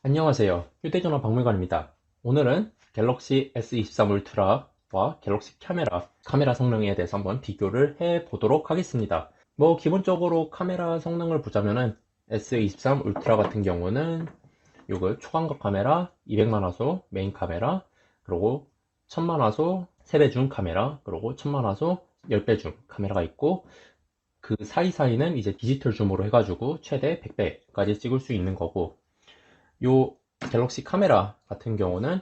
안녕하세요. 휴대전화 박물관입니다. 오늘은 갤럭시 S23 울트라와 갤럭시 카메라 성능에 대해서 한번 비교를 해 보도록 하겠습니다. 기본적으로 카메라 성능을 보자면은 S23 울트라 같은 경우는 요거 초광각 카메라 200만 화소 메인 카메라, 그리고 1000만 화소 3배 줌 카메라, 그리고 1000만 화소 10배 줌 카메라가 있고, 그 사이사이는 이제 디지털 줌으로 해가지고 최대 100배까지 찍을 수 있는 거고, 요 갤럭시 카메라 같은 경우는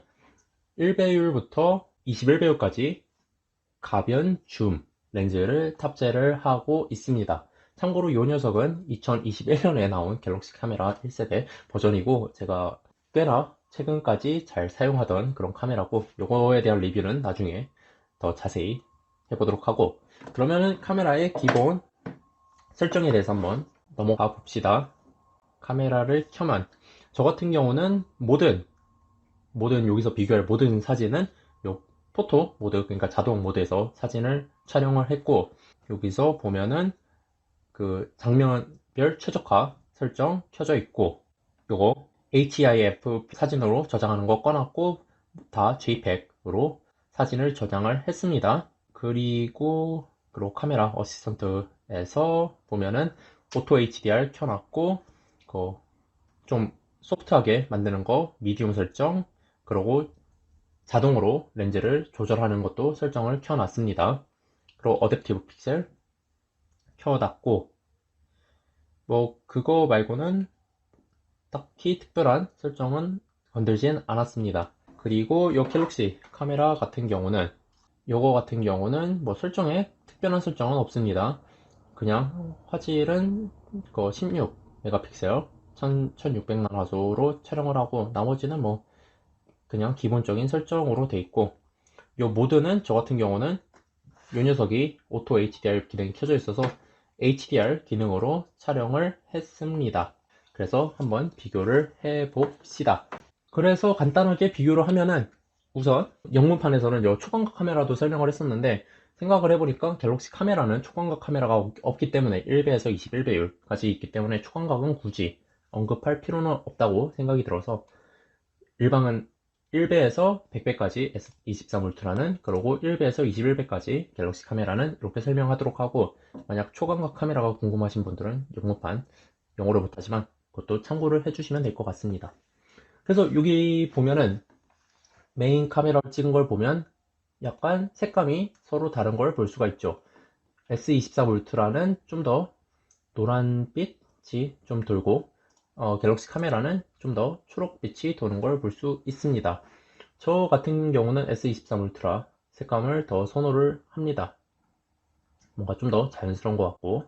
1배율부터 21배율까지 가변 줌 렌즈를 탑재를 하고 있습니다. 참고로 이 녀석은 2021년에 나온 갤럭시 카메라 1세대 버전이고, 제가 꽤나 최근까지 잘 사용하던 그런 카메라고, 요거에 대한 리뷰는 나중에 더 자세히 해보도록 하고, 그러면은 카메라의 기본 설정에 대해서 한번 넘어가 봅시다. 카메라를 켜면 저 같은 경우는 모든 여기서 비교할 모든 사진은 요 포토 모드, 그러니까 자동 모드에서 사진을 촬영을 했고, 여기서 보면은 그 장면별 최적화 설정 켜져 있고, 요거 HEIF 사진으로 저장하는 거 꺼놨고 다 JPEG으로 사진을 저장을 했습니다. 그리고 카메라 어시스턴트에서 보면은 오토 HDR 켜놨고, 좀 소프트하게 만드는 거 미디움 설정, 그리고 자동으로 렌즈를 조절하는 것도 설정을 켜놨습니다. 그리고 어댑티브 픽셀 켜놨고, 그거 말고는 딱히 특별한 설정은 건들진 않았습니다. 그리고 이 갤럭시 카메라 같은 경우는 요거 같은 경우는 설정에 특별한 설정은 없습니다. 그냥 화질은 16 메가픽셀 1600만 화소로 촬영을 하고, 나머지는 그냥 기본적인 설정으로 돼 있고, 요 모드는 저 같은 경우는 요 녀석이 오토 HDR 기능이 켜져 있어서 HDR 기능으로 촬영을 했습니다. 그래서 한번 비교를 해 봅시다. 그래서 간단하게 비교를 하면은, 우선 영문판에서는 요 초광각 카메라도 설명을 했었는데, 생각을 해보니까 갤럭시 카메라는 초광각 카메라가 없기 때문에 1배에서 21배율까지 있기 때문에 초광각은 굳이 언급할 필요는 없다고 생각이 들어서, 일방은 1배에서 100배까지 S23 울트라는, 그리고 1배에서 21배까지 갤럭시 카메라는 이렇게 설명하도록 하고, 만약 초광각 카메라가 궁금하신 분들은 영문판 영어로 못하지만 그것도 참고를 해주시면 될 것 같습니다. 그래서 여기 보면은 메인 카메라를 찍은 걸 보면 약간 색감이 서로 다른 걸 볼 수가 있죠. S23 울트라는 좀 더 노란빛이 좀 돌고, 갤럭시 카메라는 좀 더 초록빛이 도는 걸 볼 수 있습니다. 저 같은 경우는 S23 울트라 색감을 더 선호를 합니다. 뭔가 좀 더 자연스러운 것 같고,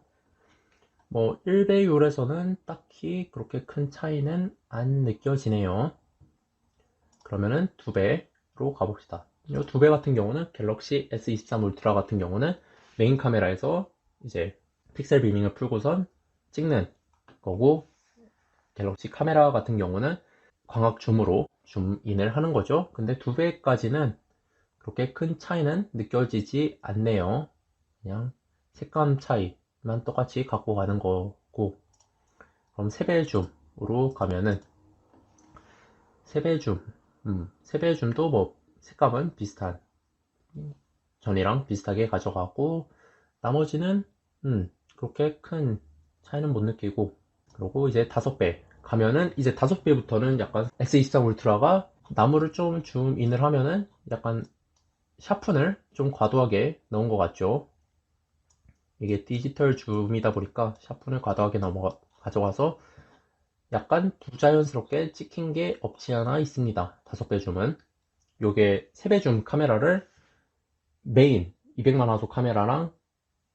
1배율에서는 딱히 그렇게 큰 차이는 안 느껴지네요. 그러면은 2배로 가봅시다. 이 2배 같은 경우는 갤럭시 S23 울트라 같은 경우는 메인 카메라에서 이제 픽셀 비밍을 풀고선 찍는 거고, 갤럭시 카메라 같은 경우는 광학 줌으로 줌인을 하는 거죠. 근데 2배까지는 그렇게 큰 차이는 느껴지지 않네요. 그냥 색감 차이만 똑같이 갖고 가는 거고, 그럼 3배 줌으로 가면은 3배 줌, 3배 줌도 색감은 비슷한, 전이랑 비슷하게 가져가고, 나머지는 그렇게 큰 차이는 못 느끼고, 그리고 이제 5배 가면은, 이제 5배부터는 약간 S23 울트라가 나무를 좀 줌인을 하면은 약간 샤픈을 좀 과도하게 넣은 것 같죠. 이게 디지털 줌이다 보니까 샤픈을 과도하게 가져가서 약간 부자연스럽게 찍힌 게 없지 않아 있습니다. 5배 줌은. 요게 3배 줌 카메라를 메인 200만 화소 카메라랑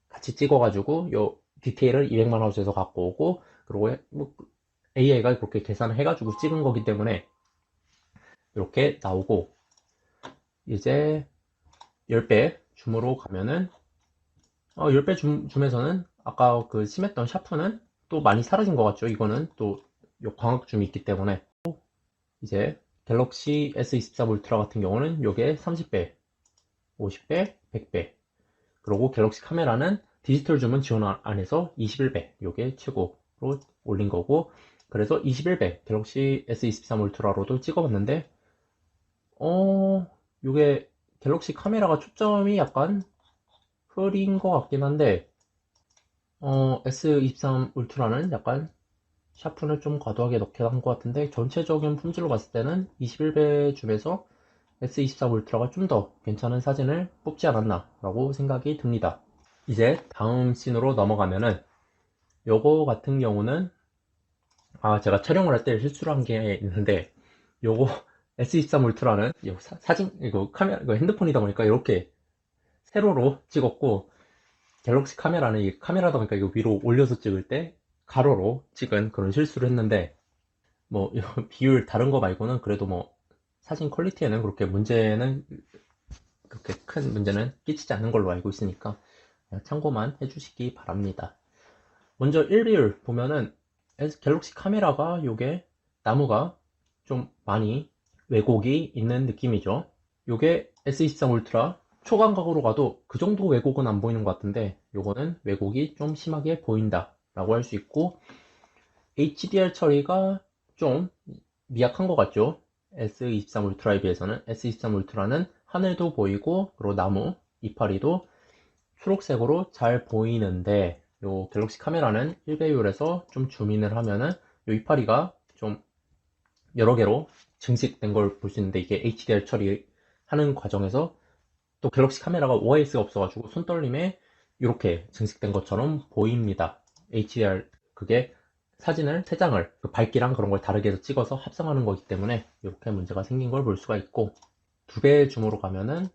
같이 찍어가지고 요 디테일을 200만 화소에서 갖고 오고, 그리고 AI가 그렇게 계산을 해가지고 찍은 거기 때문에 이렇게 나오고, 이제 10배 줌으로 가면은 10배 줌에서는 아까 그 심했던 샤프는 또 많이 사라진 것 같죠. 이거는 또 광학 줌이 있기 때문에. 이제 갤럭시 S24 울트라 같은 경우는 요게 30배, 50배, 100배, 그리고 갤럭시 카메라는 디지털 줌은 지원 안 해서 21배, 요게 최고로 올린 거고, 그래서 21배 갤럭시 S23 울트라로도 찍어봤는데 이게 갤럭시 카메라가 초점이 약간 흐린 것 같긴 한데 S23 울트라는 약간 샤프를 좀 과도하게 넣게 한 것 같은데 전체적인 품질로 봤을 때는 21배 줌에서 S23 울트라가 좀 더 괜찮은 사진을 뽑지 않았나 라고 생각이 듭니다. 이제 다음 씬으로 넘어가면은 요거 같은 경우는 제가 촬영을 할 때 실수를 한 게 있는데 요거 S23 울트라는 요 사진 이거 카메라 이거 핸드폰이다 보니까 이렇게 세로로 찍었고 갤럭시 카메라는 이 카메라다 보니까 이거 위로 올려서 찍을 때 가로로 찍은 그런 실수를 했는데 뭐 비율 다른 거 말고는 그래도 뭐 사진 퀄리티에는 그렇게 큰 문제는 끼치지 않는 걸로 알고 있으니까 참고만 해주시기 바랍니다. 먼저 1비율 보면은 갤럭시 카메라가 요게 나무가 좀 많이 왜곡이 있는 느낌이죠. 요게 S23 울트라 초광각으로 가도 그 정도 왜곡은 안 보이는 것 같은데 요거는 왜곡이 좀 심하게 보인다 라고 할 수 있고 HDR 처리가 좀 미약한 것 같죠. S23 울트라에 비해서는 S23 울트라는 하늘도 보이고 그리고 나무 이파리도 초록색으로 잘 보이는데 요 갤럭시 카메라는 1배율에서 좀 줌인을 하면은 요 이파리가 좀 여러 개로 증식된 걸 볼 수 있는데 이게 HDR 처리하는 과정에서 또 갤럭시 카메라가 OIS가 없어가지고 손떨림에 이렇게 증식된 것처럼 보입니다. HDR 그게 사진을 3장을 그 밝기랑 그런 걸 다르게 해서 찍어서 합성하는 거기 때문에 이렇게 문제가 생긴 걸 볼 수가 있고 2배 줌으로 가면은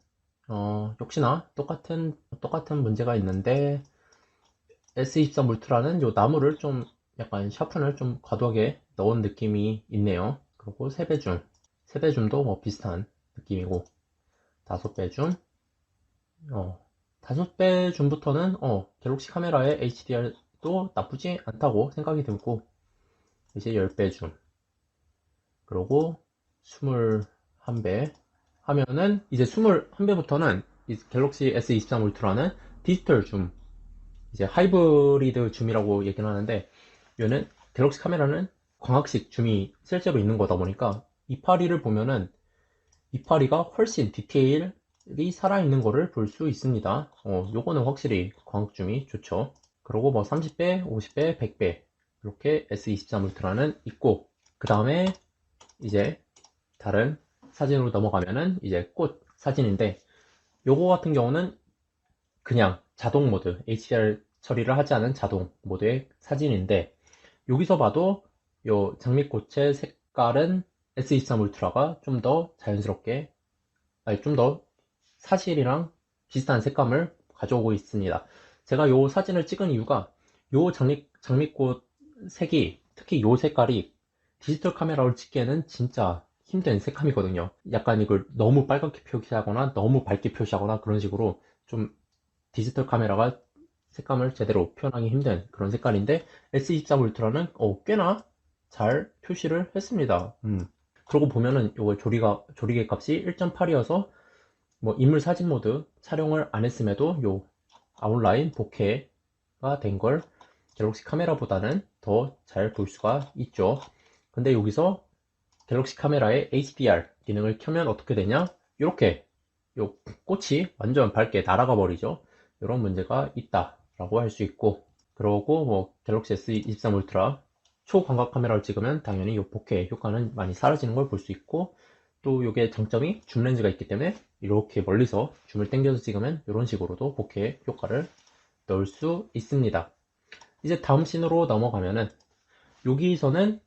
역시나 똑같은 문제가 있는데 S23 울트라는 요 나무를 좀 약간 샤픈을 좀 과도하게 넣은 느낌이 있네요. 그리고 3배 줌 3배 줌도 뭐 비슷한 느낌이고 5배 줌 5배 줌부터는 갤럭시 카메라의 HDR도 나쁘지 않다고 생각이 들고 이제 10배 줌 그리고 21배 하면은 이제 21배부터는 갤럭시 S23 울트라는 디지털 줌 이제 하이브리드 줌이라고 얘기를 하는데 얘는 갤럭시 카메라는 광학식 줌이 실제로 있는 거다 보니까 이파리를 보면은 이파리가 훨씬 디테일이 살아있는 거를 볼 수 있습니다. 요거는 확실히 광학 줌이 좋죠. 그리고 뭐 30배, 50배, 100배 이렇게 S23 울트라는 있고 그 다음에 이제 다른 사진으로 넘어가면은 이제 꽃 사진인데 요거 같은 경우는 그냥 자동 모드 HDR 처리를 하지 않은 자동 모드의 사진인데 여기서 봐도 요 장미꽃의 색깔은 S23 울트라가 좀 더 자연스럽게 좀 더 사실이랑 비슷한 색감을 가져오고 있습니다. 제가 요 사진을 찍은 이유가 요 장미꽃 색이 특히 요 색깔이 디지털 카메라로 찍기에는 진짜 힘든 색감이거든요. 약간 이걸 너무 빨갛게 표시하거나 너무 밝게 표시하거나 그런 식으로 좀 디지털 카메라가 색감을 제대로 표현하기 힘든 그런 색깔인데 S24 울트라는 꽤나 잘 표시를 했습니다. 그러고 보면은 요거 조리개 값이 1.8이어서 뭐 인물 사진 모드 촬영을 안 했음에도 요 아웃라인 보케가 된 걸 갤럭시 카메라보다는 더 잘 볼 수가 있죠. 근데 여기서 갤럭시 카메라의 HDR 기능을 켜면 어떻게 되냐? 이렇게 요 꽃이 완전 밝게 날아가 버리죠. 이런 문제가 있다라고 할 수 있고 그러고 뭐 갤럭시 S23 울트라 초광각 카메라를 찍으면 당연히 이 보케 효과는 많이 사라지는 걸 볼 수 있고 또 이게 장점이 줌 렌즈가 있기 때문에 이렇게 멀리서 줌을 당겨서 찍으면 이런 식으로도 보케 효과를 넣을 수 있습니다. 이제 다음 씬으로 넘어가면은 여기서는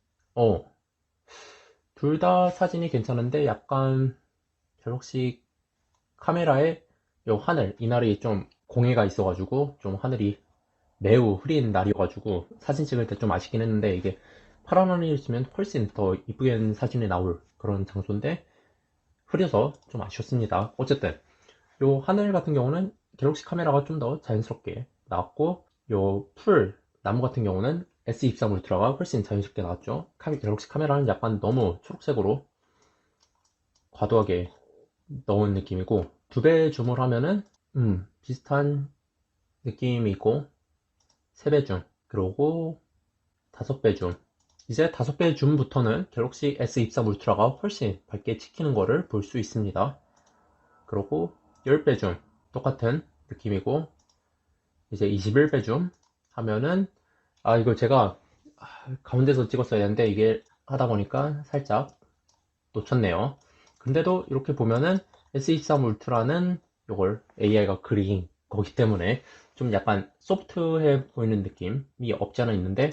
둘 다 사진이 괜찮은데 약간 갤럭시 카메라에 요 하늘 이날이 좀 공해가 있어가지고 좀 하늘이 매우 흐린 날이어가지고 사진 찍을 때 좀 아쉽긴 했는데 이게 파란 하늘이 있으면 훨씬 더 이쁘게 사진이 나올 그런 장소인데 흐려서 좀 아쉬웠습니다. 어쨌든 요 하늘 같은 경우는 갤럭시 카메라가 좀 더 자연스럽게 나왔고 요 풀 나무 같은 경우는 S23 울트라가 훨씬 자연스럽게 나왔죠. 갤럭시 카메라는 약간 너무 초록색으로 과도하게 넣은 느낌이고 2배 줌을 하면은 비슷한 느낌이 있고 3배 줌 그리고 5배 줌 이제 5배 줌부터는 갤럭시 S23 울트라가 훨씬 밝게 찍히는 거를 볼 수 있습니다. 그리고 10배 줌 똑같은 느낌이고, 이제 21배 줌 하면은, 이거 제가 가운데서 찍었어야 했는데 이게 하다 보니까 살짝 놓쳤네요. 근데도 이렇게 보면은 S23 울트라는 이걸 AI가 그린 거기 때문에 좀 약간 소프트해 보이는 느낌이 없지 않아 있는데,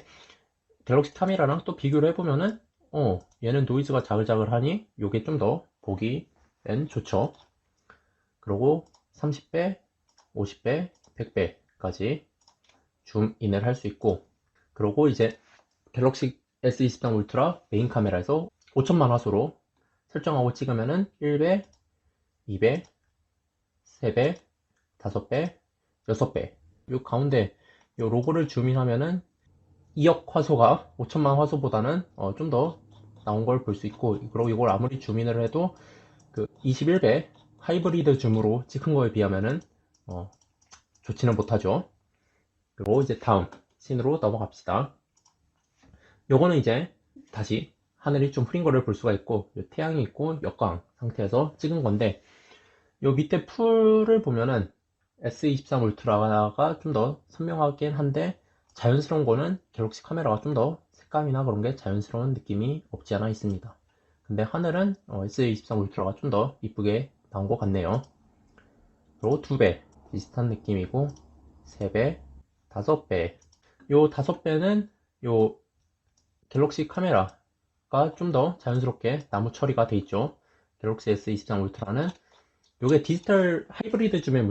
갤럭시 카메라랑 또 비교를 해보면은 얘는 노이즈가 자글자글하니 이게 좀 더 보기엔 좋죠. 그리고 30배, 50배, 100배까지 줌인을 할 수 있고, 그리고 이제 갤럭시 S23 울트라 메인 카메라에서 5000만 화소로 설정하고 찍으면은 1배, 2배, 3배, 5배, 6배. 요 가운데 요 로고를 줌인하면은 2억 화소가 5000만 화소보다는 좀 더 나온 걸 볼 수 있고, 그리고 이걸 아무리 줌인을 해도 그 21배 하이브리드 줌으로 찍은 거에 비하면은 좋지는 못하죠. 그리고 이제 다음 씬으로 넘어갑시다. 요거는 이제 다시 하늘이 좀 흐린 거를 볼 수가 있고, 태양이 있고 역광 상태에서 찍은 건데, 요 밑에 풀을 보면은 S23 울트라가 좀 더 선명하긴 한데, 자연스러운 거는 갤럭시 카메라가 좀 더 색감이나 그런 게 자연스러운 느낌이 없지 않아 있습니다. 근데 하늘은 S23 울트라가 좀 더 이쁘게 나온 것 같네요. 그리고 2배 비슷한 느낌이고, 3배, 5배. 요 5배는 요 갤럭시 카메라가 좀 더 자연스럽게 나무 처리가 돼 있죠. 갤럭시 S23 울트라는 요게 디지털 하이브리드 줌의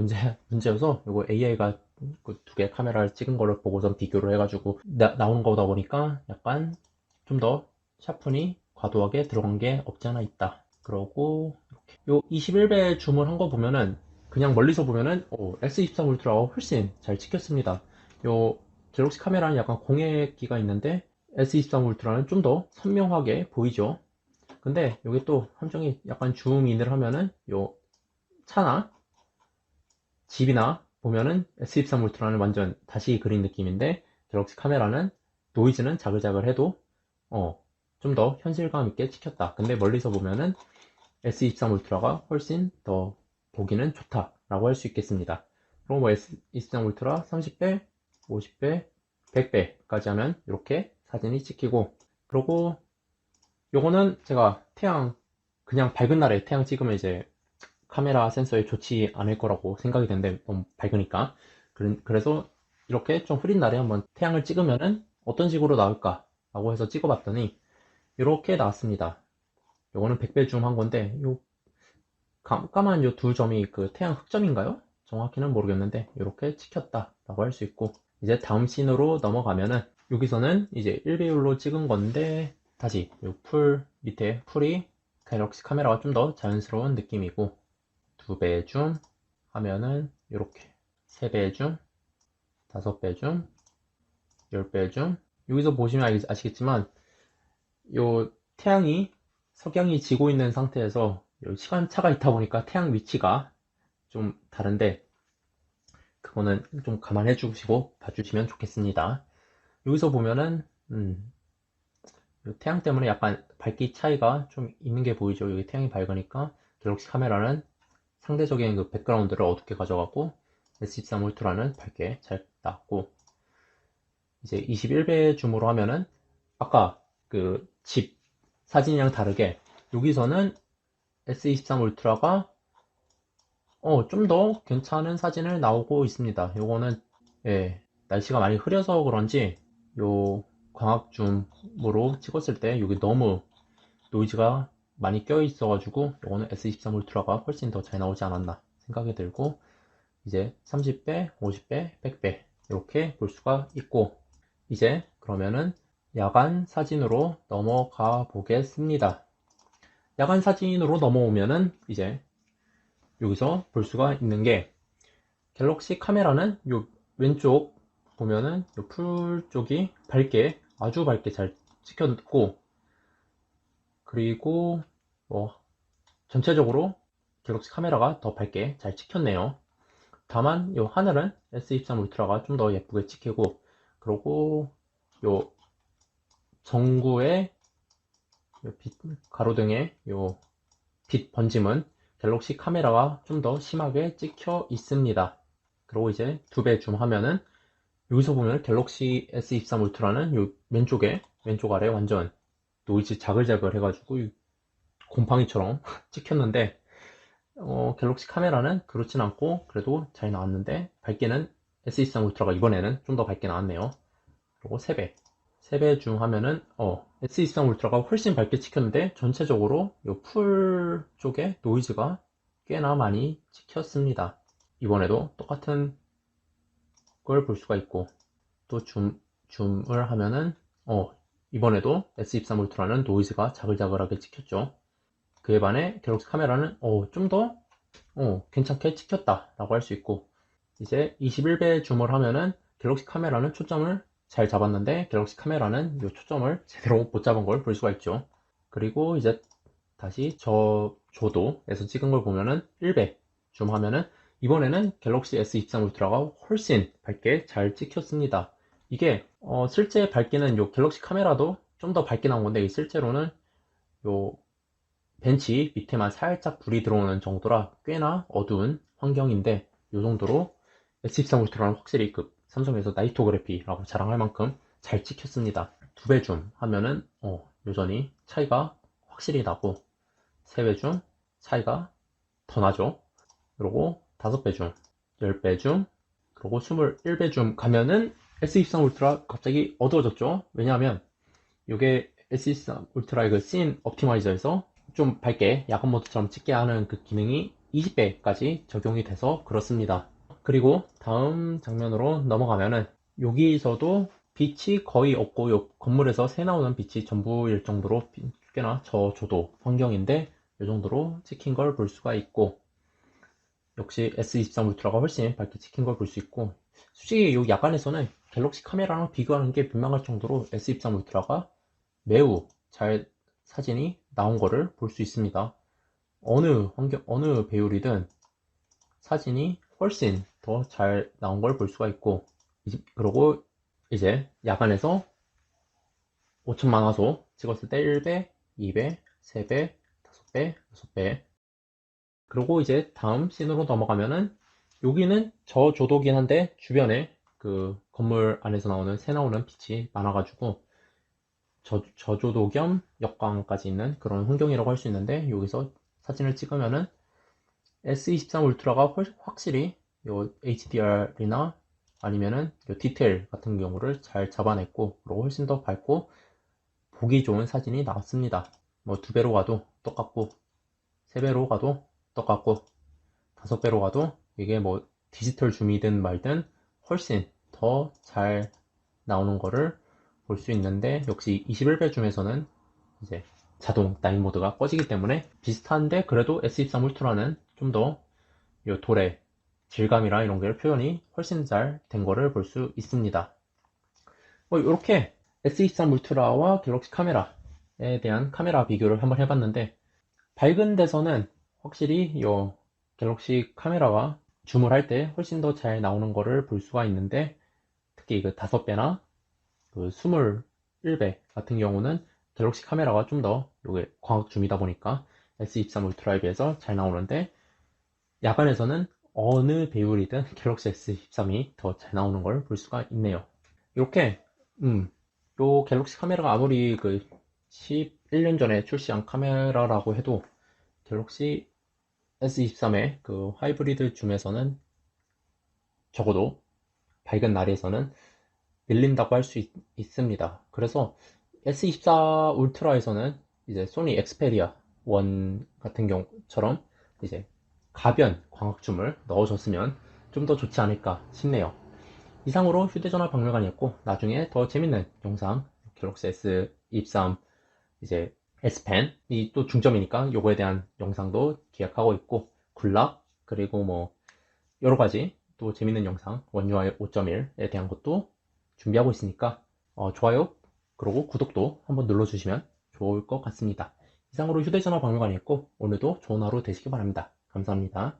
문제여서, 요거 AI가 그 2개 카메라를 찍은 거를 보고선 비교를 해가지고 나오는 거다 보니까 약간 좀 더 샤픈이 과도하게 들어간 게 없지 않아 있다. 그러고 이렇게 요 21배 줌을 한 거 보면은, 그냥 멀리서 보면은 S23 울트라가 훨씬 잘 찍혔습니다. 요 갤럭시 카메라는 약간 공액기가 있는데 S23 울트라는 좀 더 선명하게 보이죠. 근데 여기 또 함정이, 약간 줌인을 하면은 요 차나 집이나 보면은 S23 울트라는 완전 다시 그린 느낌인데, 갤럭시 카메라는 노이즈는 자글자글해도 좀 더 현실감 있게 찍혔다. 근데 멀리서 보면은 S23 울트라가 훨씬 더 보기는 좋다라고 할 수 있겠습니다. 그럼 뭐 S23 울트라 30배, 50배, 100배까지 하면 이렇게 사진이 찍히고, 그리고 요거는 제가 그냥 밝은 날에 태양 찍으면 이제 카메라 센서에 좋지 않을 거라고 생각이 되는데, 너무 밝으니까. 그래서 이렇게 좀 흐린 날에 한번 태양을 찍으면은 어떤 식으로 나올까 라고 해서 찍어봤더니 이렇게 나왔습니다. 요거는 100배 줌 한 건데, 요 까만 요 두 점이 그 태양 흑점인가요? 정확히는 모르겠는데 이렇게 찍혔다 라고 할 수 있고, 이제 다음 씬으로 넘어가면은 여기서는 이제 1배율로 찍은 건데, 다시 요 풀 밑에 풀이 갤럭시 카메라가 좀 더 자연스러운 느낌이고, 2배 줌 하면은 이렇게 3배 줌, 5배 줌, 10배 줌. 여기서 보시면 아시겠지만 요 태양이 석양이 지고 있는 상태에서 요 시간차가 있다 보니까 태양 위치가 좀 다른데, 그거는 좀 감안해 주시고 봐주시면 좋겠습니다. 여기서 보면은 요 태양 때문에 약간 밝기 차이가 좀 있는 게 보이죠. 여기 태양이 밝으니까 갤럭시 카메라는 상대적인 그 백그라운드를 어둡게 가져가고, S23 울트라는 밝게 잘 나왔고, 이제 21배 줌으로 하면은 아까 그 집 사진이랑 다르게 여기서는 S23 울트라가 좀 더 괜찮은 사진을 나오고 있습니다. 요거는 날씨가 많이 흐려서 그런지 요 광학 줌으로 찍었을 때 여기 너무 노이즈가 많이 껴 있어가지고, 요거는 S23 울트라가 훨씬 더 잘 나오지 않았나 생각이 들고, 이제 30배, 50배, 100배 이렇게 볼 수가 있고, 이제 그러면은 야간 사진으로 넘어가 보겠습니다. 야간 사진으로 넘어오면은 이제 여기서 볼 수가 있는 게, 갤럭시 카메라는 요 왼쪽 보면은 요 풀 쪽이 아주 밝게 잘 찍혔고, 그리고 뭐 전체적으로 갤럭시 카메라가 더 밝게 잘 찍혔네요. 다만 요 하늘은 S23 울트라가 좀 더 예쁘게 찍히고, 그리고 요 전구의 가로등의 요 빛 번짐은 갤럭시 카메라가 좀 더 심하게 찍혀 있습니다. 그리고 이제 2배 줌하면은 여기서 보면 갤럭시 S23 울트라는 요 왼쪽 아래 완전 노이즈 자글자글 해가지고 곰팡이처럼 찍혔는데 갤럭시 카메라는 그렇진 않고 그래도 잘 나왔는데 밝기는 S23 울트라가 이번에는 좀 더 밝게 나왔네요. 그리고 3배 줌 하면은 S23 울트라가 훨씬 밝게 찍혔는데 전체적으로 이 풀 쪽에 노이즈가 꽤나 많이 찍혔습니다. 이번에도 똑같은 걸 볼 수가 있고 또 줌을 하면은 이번에도 S23 울트라는 노이즈가 자글자글하게 찍혔죠. 그에 반해 갤럭시 카메라는 좀 더 괜찮게 찍혔다 라고 할 수 있고, 이제 21배 줌을 하면은 갤럭시 카메라는 초점을 잘 잡았는데 갤럭시 카메라는 이 초점을 제대로 못 잡은 걸 볼 수가 있죠. 그리고 이제 다시 저조도에서 찍은 걸 보면은 1배 줌 하면은 이번에는 갤럭시 S23 울트라가 훨씬 밝게 잘 찍혔습니다. 이게 실제 밝기는 요 갤럭시 카메라도 좀 더 밝게 나온 건데 실제로는 요 벤치 밑에만 살짝 불이 들어오는 정도라 꽤나 어두운 환경인데 요 정도로 S23 울트라는 확실히 삼성에서 나이토그래피라고 자랑할 만큼 잘 찍혔습니다. 2배 줌 하면은 여전히 차이가 확실히 나고 3배 줌 차이가 더 나죠. 그리고 5배 줌, 10배 줌, 그리고 21배 줌 가면은 S23 울트라 갑자기 어두워졌죠. 왜냐하면 이게 S23 울트라의 그 씬 옵티마이저에서 좀 밝게 야간 모드처럼 찍게 하는 그 기능이 20배까지 적용이 돼서 그렇습니다. 그리고 다음 장면으로 넘어가면은 여기서도 빛이 거의 없고 요 건물에서 새 나오는 빛이 전부일 정도로 꽤나 저조도 환경인데 이 정도로 찍힌 걸 볼 수가 있고, 역시 S23 울트라가 훨씬 밝게 찍힌 걸 볼 수 있고, 솔직히 이 야간에서는 갤럭시 카메라랑 비교하는 게 민망할 정도로 S23 울트라가 매우 잘 사진이 나온 거를 볼 수 있습니다. 어느 배율이든 사진이 훨씬 더 잘 나온 걸 볼 수가 있고, 그리고 이제 야간에서 5000만 화소 찍었을 때 1배, 2배, 3배, 5배, 6배. 그리고 이제 다음 씬으로 넘어가면은 여기는 저조도긴 한데 주변에 그 건물 안에서 새 나오는 빛이 많아가지고 저조도 겸 역광까지 있는 그런 환경이라고 할 수 있는데, 여기서 사진을 찍으면은 S23 울트라가 확실히 요 HDR이나 아니면은 요 디테일 같은 경우를 잘 잡아냈고, 그리고 훨씬 더 밝고 보기 좋은 사진이 나왔습니다. 뭐 2배로 가도 똑같고 3배로 가도 똑같고 5배로 가도 이게 뭐 디지털 줌이든 말든 훨씬 더 잘 나오는 거를 볼 수 있는데, 역시 21배 줌에서는 이제 자동 나인 모드가 꺼지기 때문에 비슷한데 그래도 S23 울트라는 좀 더 이 돌의 질감이라 이런 게 표현이 훨씬 잘 된 거를 볼 수 있습니다. 이렇게 S23 울트라와 갤럭시 카메라에 대한 카메라 비교를 한번 해봤는데, 밝은 데서는 확실히 이 갤럭시 카메라가 줌을 할 때 훨씬 더 잘 나오는 거를 볼 수가 있는데, 특히 그 5배나 그 21배 같은 경우는 갤럭시 카메라가 좀 더 이게 광학 줌이다 보니까 S23 울트라에 비해서 잘 나오는데, 야간에서는 어느 배율이든 갤럭시 S23이 더 잘 나오는 걸 볼 수가 있네요. 이렇게 요 갤럭시 카메라가 아무리 그 11년 전에 출시한 카메라라고 해도 갤럭시 S23의 그 하이브리드 줌에서는 적어도 밝은 날에서는 밀린다고 할 수 있습니다. 그래서 S24 울트라에서는 이제 소니 엑스페리아 1 같은 경우처럼 이제 가변 광학줌을 넣어줬으면 좀 더 좋지 않을까 싶네요. 이상으로 휴대전화 박물관이었고, 나중에 더 재밌는 영상 갤럭시 S23 이제 S펜이 또 중점이니까 요거에 대한 영상도 기획하고 있고, 굴락 그리고 뭐 여러가지 또 재밌는 영상 원UI 5.1에 대한 것도 준비하고 있으니까 좋아요 그리고 구독도 한번 눌러주시면 좋을 것 같습니다. 이상으로 휴대전화 박물관이었고 오늘도 좋은 하루 되시기 바랍니다. 감사합니다.